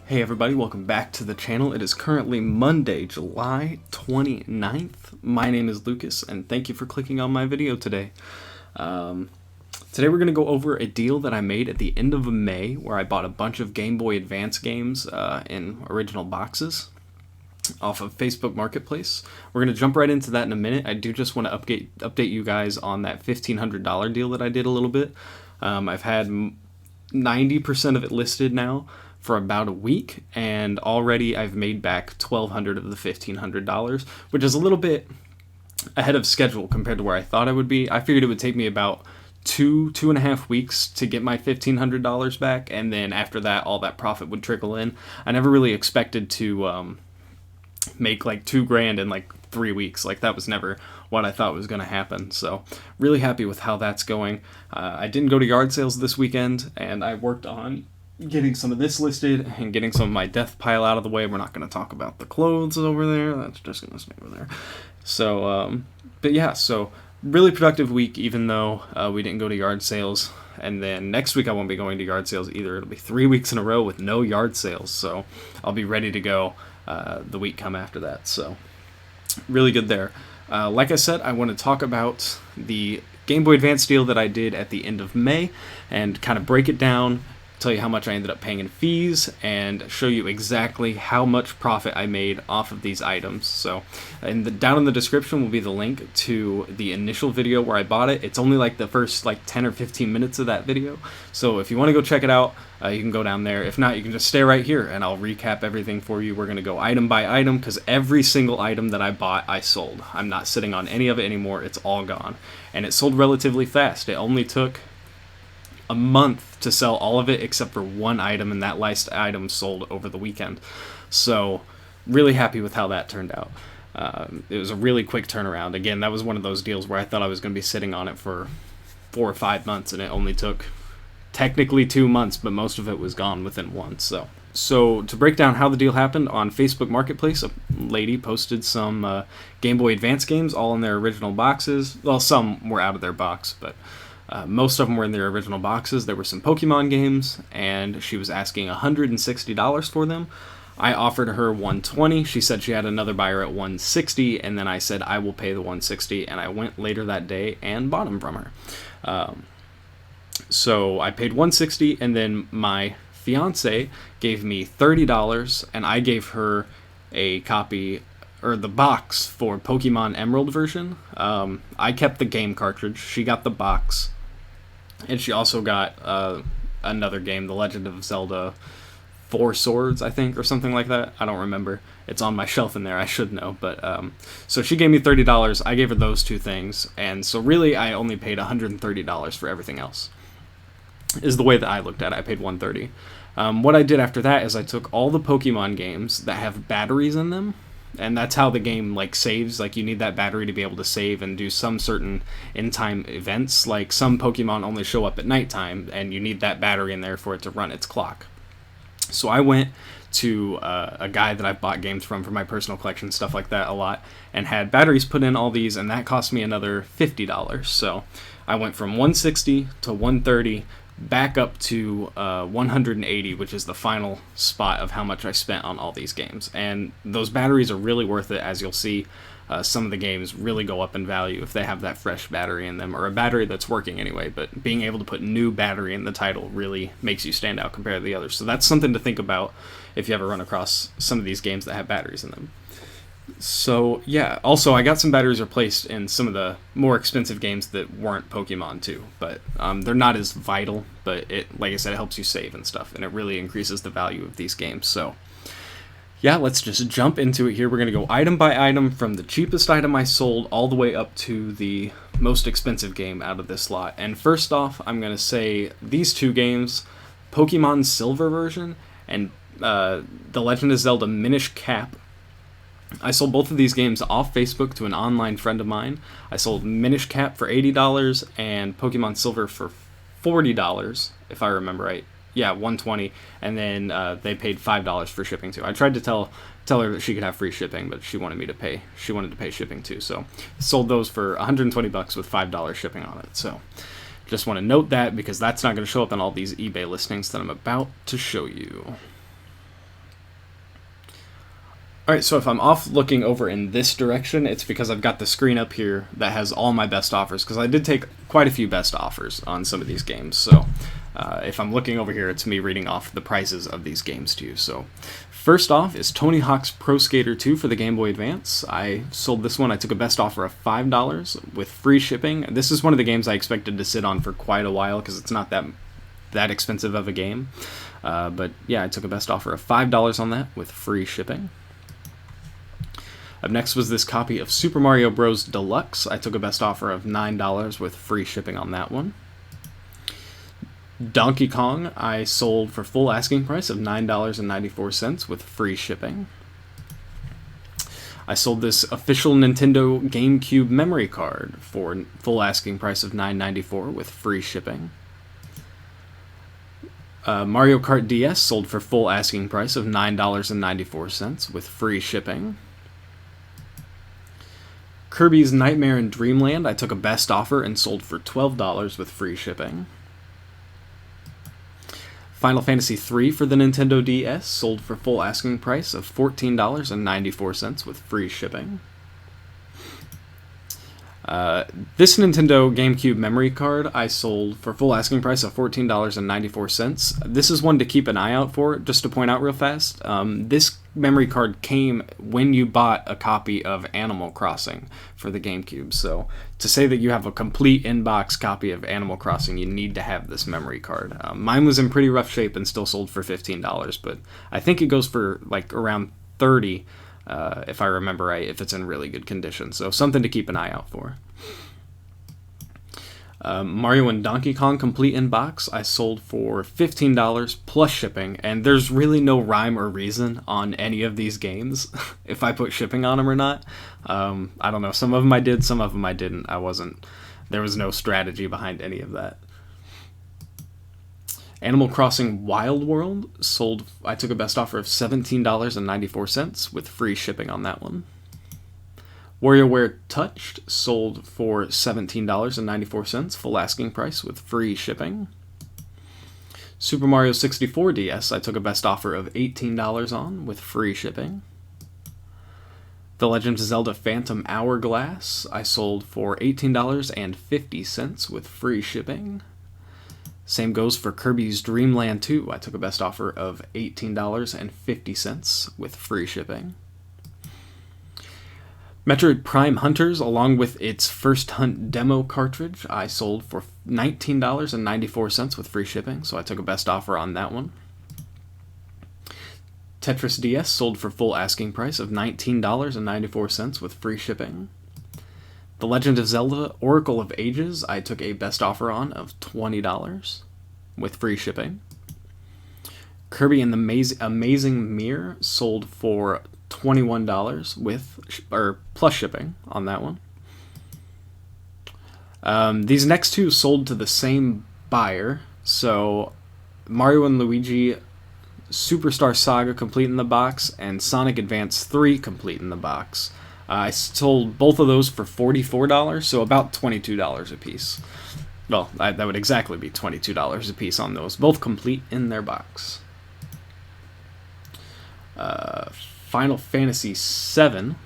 Hey everybody, welcome back to the channel. It is currently Monday, July 29th. My name is Lucas, and thank you for clicking on my video today. Today we're going to go over a deal that I made at the end of May, where I bought a bunch of Game Boy Advance games in original boxes off of Facebook Marketplace. We're going to jump right into that in a minute. I do just want to update you guys on that $1,500 deal that I did a little bit. I've had 90% of it listed now for about a week, and already I've made back $1,200 of the $1,500, which is a little bit ahead of schedule compared to where I thought I would be. I figured it would take me about two and a half weeks to get my $1,500 back, and then after that, all that profit would trickle in. I never really expected to make like $2,000 in like 3 weeks. Like, that was never what I thought was going to happen. So really happy with how that's going. I didn't go to yard sales this weekend, and I worked on getting some of this listed and getting some of my death pile out of the way. We're not going to talk about the clothes over there. That's just going to stay over there. So, but yeah, so really productive week, even though we didn't go to yard sales. And then next week I won't be going to yard sales either. It'll be 3 weeks in a row with no yard sales. So I'll be ready to go the week come after that. So really good there. Like I said, I want to talk about the Game Boy Advance deal that I did at the end of May and kind of break it down, tell you how much I ended up paying in fees, and show you exactly how much profit I made off of these items. So down in the description will be the link to the initial video where I bought it. It's only like the first 10 or 15 minutes of that video, so if you want to go check it out, you can go down there. If not, you can just stay right here and I'll recap everything for you. We're going to go item by item, because every single item that I bought I sold. I'm not sitting on any of it anymore. It's all gone, and it sold relatively fast. It only took a month to sell all of it except for one item, and that last item sold over the weekend. So really happy with how that turned out. It was a really quick turnaround. Again, that was one of those deals where I thought I was going to be sitting on it for 4 or 5 months, and it only took technically 2 months, but most of it was gone within one. So to break down how the deal happened, on Facebook Marketplace, a lady posted some Game Boy Advance games all in their original boxes. Well, some were out of their box, but most of them were in their original boxes. There were some Pokemon games, and she was asking $160 for them. I offered her $120. She said she had another buyer at $160, and then I said I will pay the $160, and I went later that day and bought them from her. So I paid $160, and then my fiance gave me $30, and I gave her a copy, or the box, for Pokemon Emerald version. I kept the game cartridge. She got the box. And she also got another game, The Legend of Zelda 4 Swords, I think, or something like that. I don't remember. It's on my shelf in there. I should know. But so she gave me $30. I gave her those two things. And so really I only paid $130 for everything else, is the way that I looked at it. I paid $130. What I did after that is I took all the Pokemon games that have batteries in them, and that's how the game saves. You need that battery to be able to save and do some certain in-time events. Like, some Pokemon only show up at nighttime, and you need that battery in there for it to run its clock. So I went to a guy that I bought games from for my personal collection, stuff like that, a lot, and had batteries put in all these, and that cost me another $50. So I went from $160 to $130, back up to $180, which is the final spot of how much I spent on all these games. And those batteries are really worth it. As you'll see, some of the games really go up in value if they have that fresh battery in them, or a battery that's working anyway. But being able to put new battery in the title really makes you stand out compared to the others. So that's something to think about if you ever run across some of these games that have batteries in them. So yeah, also I got some batteries replaced in some of the more expensive games that weren't Pokemon too, but they're not as vital, but it, like I said, it helps you save and stuff, and it really increases the value of these games. So yeah, let's just jump into it here. We're going to go item by item, from the cheapest item I sold all the way up to the most expensive game out of this lot. And first off, I'm going to say these two games, Pokemon Silver version and The Legend of Zelda Minish Cap, I sold both of these games off Facebook to an online friend of mine. I sold Minish Cap for $80 and Pokemon Silver for $40, if I remember right. Yeah, $120, and then they paid $5 for shipping too. I tried to tell her that she could have free shipping, but she wanted to pay shipping too. So sold those for $120 with $5 shipping on it. So just want to note that, because that's not going to show up on all these eBay listings that I'm about to show you. Alright, so if I'm off looking over in this direction, it's because I've got the screen up here that has all my best offers, because I did take quite a few best offers on some of these games. So if I'm looking over here, it's me reading off the prices of these games to you. So first off is Tony Hawk's Pro Skater 2 for the Game Boy Advance. I sold this one. I took a best offer of $5 with free shipping. This is one of the games I expected to sit on for quite a while because it's not that expensive of a game. But yeah, I took a best offer of $5 on that with free shipping. Up next was this copy of Super Mario Bros. Deluxe. I took a best offer of $9 with free shipping on that one. Donkey Kong I sold for full asking price of $9.94 with free shipping. I sold this official Nintendo GameCube memory card for full asking price of $9.94 with free shipping. Mario Kart DS sold for full asking price of $9.94 with free shipping. Kirby's Nightmare in Dreamland I took a best offer and sold for $12 with free shipping. Final Fantasy III for the Nintendo DS sold for full asking price of $14.94 with free shipping. This Nintendo GameCube memory card I sold for full asking price of $14.94. This is one to keep an eye out for, just to point out real fast. This memory card came when you bought a copy of Animal Crossing for the GameCube. So to say that you have a complete in-box copy of Animal Crossing, you need to have this memory card. Mine was in pretty rough shape and still sold for $15, but I think it goes for like around $30. If I remember right, if it's in really good condition. So something to keep an eye out for. Mario and Donkey Kong complete in box I sold for $15 plus shipping, and there's really no rhyme or reason on any of these games if I put shipping on them or not. I don't know, some of them I did, some of them I didn't. There was no strategy behind any of that. Animal Crossing Wild World sold, I took a best offer of $17.94 with free shipping on that one. WarioWare Touched sold for $17.94 full asking price with free shipping. Super Mario 64 DS I took a best offer of $18 on with free shipping. The Legend of Zelda Phantom Hourglass I sold for $18.50 with free shipping. Same goes for Kirby's Dream Land 2. I took a best offer of $18.50 with free shipping. Metroid Prime Hunters, along with its First Hunt demo cartridge, I sold for $19.94 with free shipping, so I took a best offer on that one. Tetris DS sold for full asking price of $19.94 with free shipping. The Legend of Zelda Oracle of Ages, I took a best offer on of $20 with free shipping. Kirby and the Amazing Mirror sold for $21 plus shipping on that one. These next two sold to the same buyer, so Mario and Luigi Superstar Saga complete in the box and Sonic Advance 3 complete in the box. I sold both of those for $44, so about $22 a piece. Well, that would exactly be $22 a piece on those, both complete in their box. Final Fantasy VII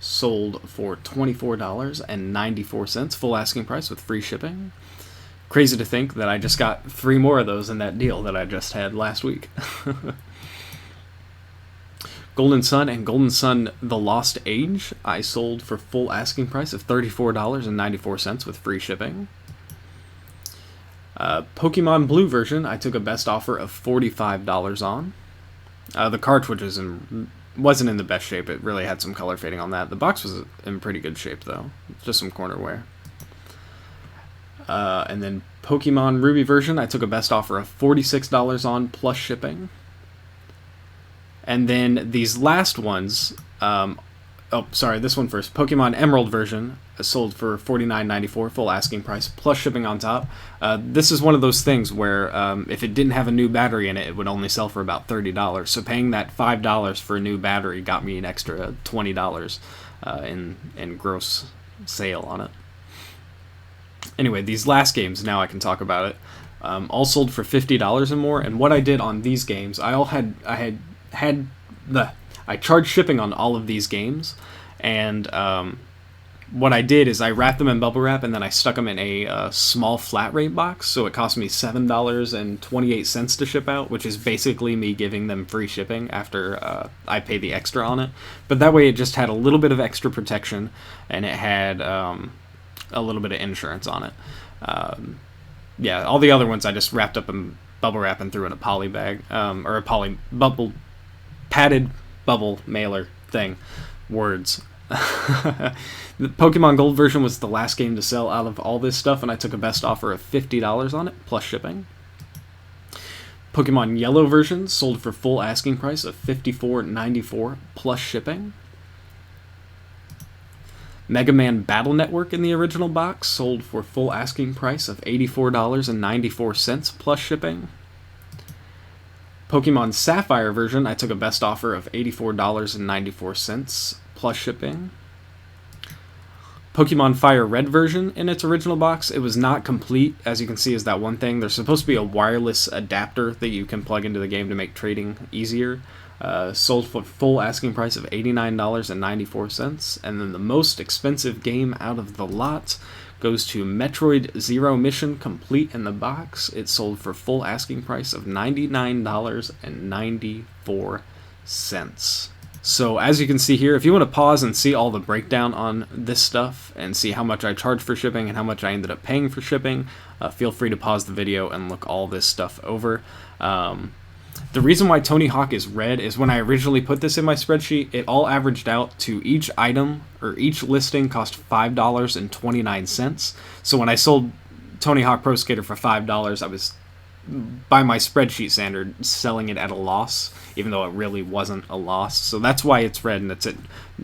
sold for $24.94, full asking price with free shipping. Crazy to think that I just got 3 more of those in that deal that I just had last week. Golden Sun and Golden Sun The Lost Age I sold for full asking price of $34.94 with free shipping. Pokemon Blue version I took a best offer of $45 on. The cartridge wasn't in the best shape. It really had some color fading on that. The box was in pretty good shape though, just some corner wear. And then Pokemon Ruby version I took a best offer of $46 on plus shipping. And then these last ones, this one first. Pokemon Emerald version sold for $49.94 full asking price plus shipping on top. This is one of those things where if it didn't have a new battery in it, it would only sell for about $30. So paying that $5 for a new battery got me an extra $20 in gross sale on it. Anyway, these last games, now I can talk about it, all sold for $50 or more. And what I did on these games, I had I charged shipping on all of these games, and what I did is I wrapped them in bubble wrap and then I stuck them in a small flat rate box, so it cost me $7.28 to ship out, which is basically me giving them free shipping after I pay the extra on it. But that way it just had a little bit of extra protection, and it had a little bit of insurance on it. Yeah, all the other ones I just wrapped up in bubble wrap and threw in a poly bag, or a padded bubble mailer thing. Words. The Pokemon Gold version was the last game to sell out of all this stuff, and I took a best offer of $50 on it, plus shipping. Pokemon Yellow version sold for full asking price of $54.94, plus shipping. Mega Man Battle Network in the original box sold for full asking price of $84.94, plus shipping. Pokemon Sapphire version, I took a best offer of $84.94, plus shipping. Pokemon Fire Red version in its original box, it was not complete, as you can see, is that one thing. There's supposed to be a wireless adapter that you can plug into the game to make trading easier. Sold for full asking price of $89.94. And then the most expensive game out of the lot goes to Metroid Zero Mission complete in the box. It sold for full asking price of $99.94. So as you can see here, if you want to pause and see all the breakdown on this stuff and see how much I charged for shipping and how much I ended up paying for shipping, feel free to pause the video and look all this stuff over. The reason why Tony Hawk is red is when I originally put this in my spreadsheet, it all averaged out to each item or each listing cost $5.29. So when I sold Tony Hawk Pro Skater for $5, I was, by my spreadsheet standard, selling it at a loss, even though it really wasn't a loss. So that's why it's red, and it's at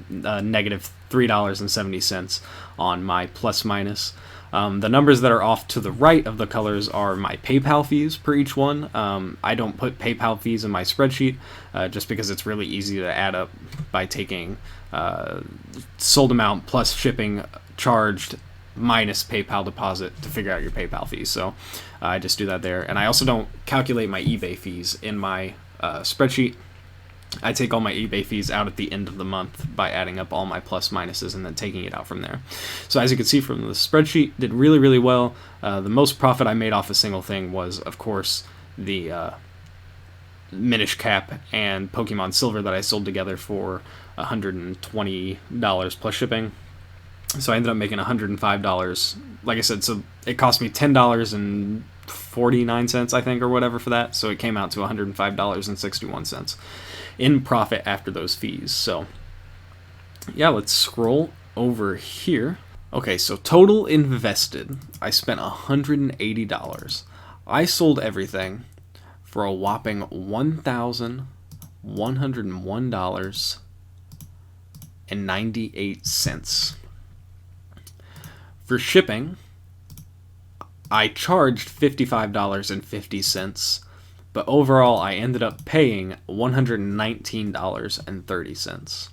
negative $3.70 on my plus minus. The numbers that are off to the right of the colors are my PayPal fees per each one. I don't put PayPal fees in my spreadsheet just because it's really easy to add up by taking sold amount plus shipping charged minus PayPal deposit to figure out your PayPal fees. So I just do that there. And I also don't calculate my eBay fees in my spreadsheet. I take all my eBay fees out at the end of the month by adding up all my plus minuses and then taking it out from there. So as you can see from the spreadsheet, did really, really well. The most profit I made off a single thing was, of course, the Minish Cap and Pokemon Silver that I sold together for $120 plus shipping. So I ended up making $105. Like I said, so it cost me $10.49, I think, or whatever for that. So it came out to $105.61 in profit after those fees. So yeah, let's scroll over here. Okay, so total invested, I spent $180. I sold everything for a whopping $1,101.98. For shipping, I charged $55.50, but overall I ended up paying $119.30.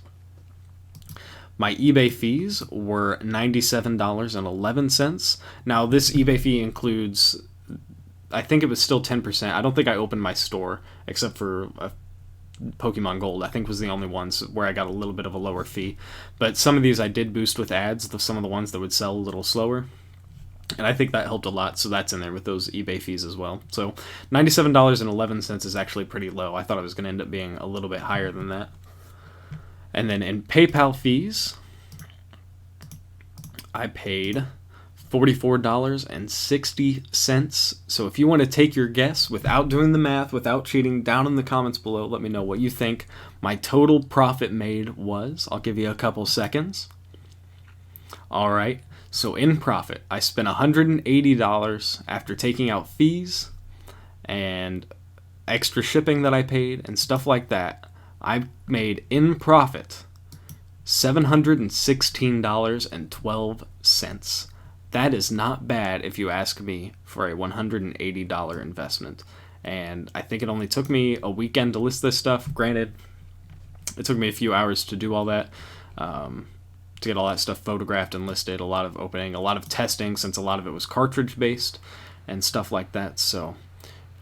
My eBay fees were $97.11. Now this eBay fee includes, I think it was still 10%. I don't think I opened my store except for Pokemon Gold. I think was the only ones where I got a little bit of a lower fee. But some of these I did boost with ads, some of the ones that would sell a little slower. And I think that helped a lot, so that's in there with those eBay fees as well. So $97.11 is actually pretty low. I thought it was going to end up being a little bit higher than that. And then in PayPal fees, I paid $44.60. So if you want to take your guess without doing the math, without cheating, down in the comments below, let me know what you think my total profit made was. I'll give you a couple seconds. All right. So in profit, I spent $180 after taking out fees and extra shipping that I paid and stuff like that. I made in profit $716.12. That is not bad if you ask me for a $180 investment. And I think it only took me a weekend to list this stuff. Granted, it took me a few hours to do all that. To get all that stuff photographed and listed, a lot of opening, a lot of testing, since a lot of it was cartridge based and stuff like that. So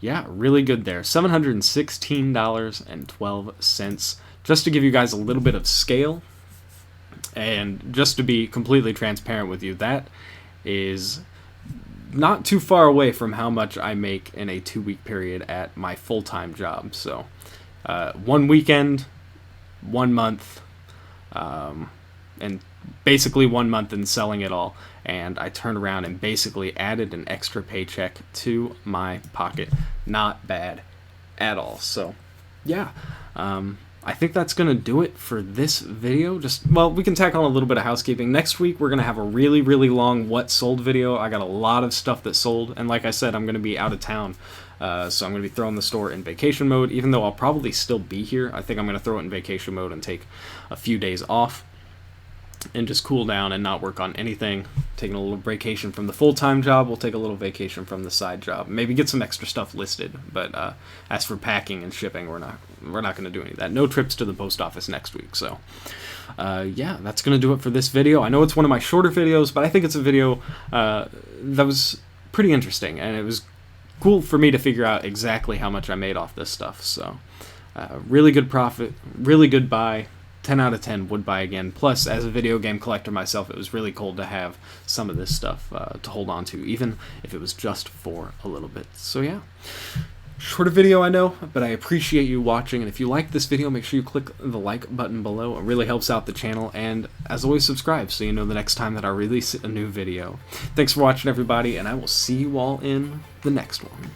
yeah, really good there. $716.12 just to give you guys a little bit of scale, and just to be completely transparent with you, that is not too far away from how much I make in a 2-week period at my full-time job. So 1 weekend, 1 month, and basically 1 month in selling it all, and I turned around and basically added an extra paycheck to my pocket. Not bad at all. So yeah, I think that's going to do it for this video. Well, we can tack on a little bit of housekeeping. Next week, we're going to have a really, really long what sold video. I got a lot of stuff that sold, and like I said, I'm going to be out of town. So I'm going to be throwing the store in vacation mode, even though I'll probably still be here. I think I'm going to throw it in vacation mode and take a few days off and just cool down and not work on anything. Taking a little vacation from the full-time job, we'll take a little vacation from the side job. Maybe get some extra stuff listed, but as for packing and shipping, we're not going to do any of that. No trips to the post office next week. So yeah, that's going to do it for this video. I know it's one of my shorter videos, but I think it's a video that was pretty interesting, and it was cool for me to figure out exactly how much I made off this stuff. So really good profit, really good buy. 10 out of 10 would buy again. Plus, as a video game collector myself, it was really cool to have some of this stuff to hold on to, even if it was just for a little bit. So yeah, shorter video, I know, but I appreciate you watching. And if you like this video, make sure you click the like button below. It really helps out the channel. And as always, subscribe so you know the next time that I release a new video. Thanks for watching, everybody, and I will see you all in the next one.